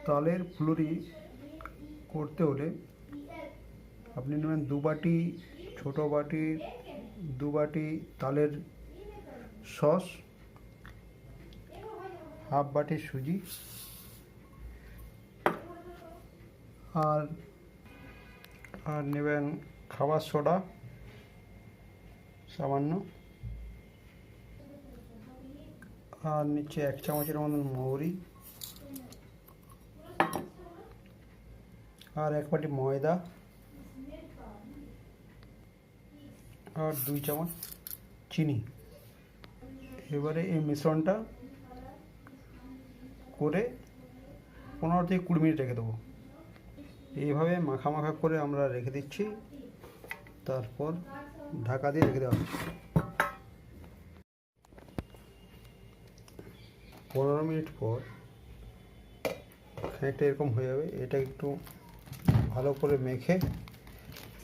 তালের ফুলুরি করতে হলে আপনি নেবেন 2 বাটি, ছোটো বাটির 2 বাটি তালের সস, হাফ বাটি সুজি, আর নেবেন খাবার সোডা সামান্য, আর নিচে 1 চামচের মতন মৌরি, আর 1 বাটি ময়দা, আর 2 চামচ চিনি। এবারে এই মিশ্রণটা করে 15 থেকে 20 মিনিট রেখে দেবো। এইভাবে মাখা মাখা করে আমরা রেখে দিচ্ছি, তারপর ঢাকা দিয়ে রেখে দেওয়া হচ্ছে। 15 মিনিট পর খানিকটা এরকম হয়ে যাবে। এটা একটু ভালো করে মেখে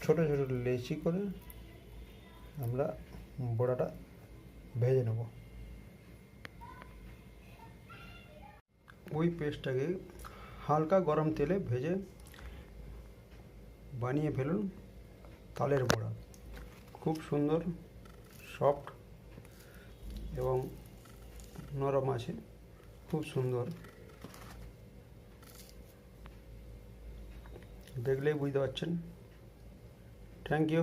ছোট ছোট লেচি করে আমরা বড়াটা ভেজে নেব। ওই পেস্টটাকে হালকা গরম তেলে ভেজে বানিয়ে ফেলুন তালের বড়া। খুব সুন্দর, সফট এবং নরম আছে, খুব সুন্দর, দেখলেই বুঝতে পারছেন। Thank you.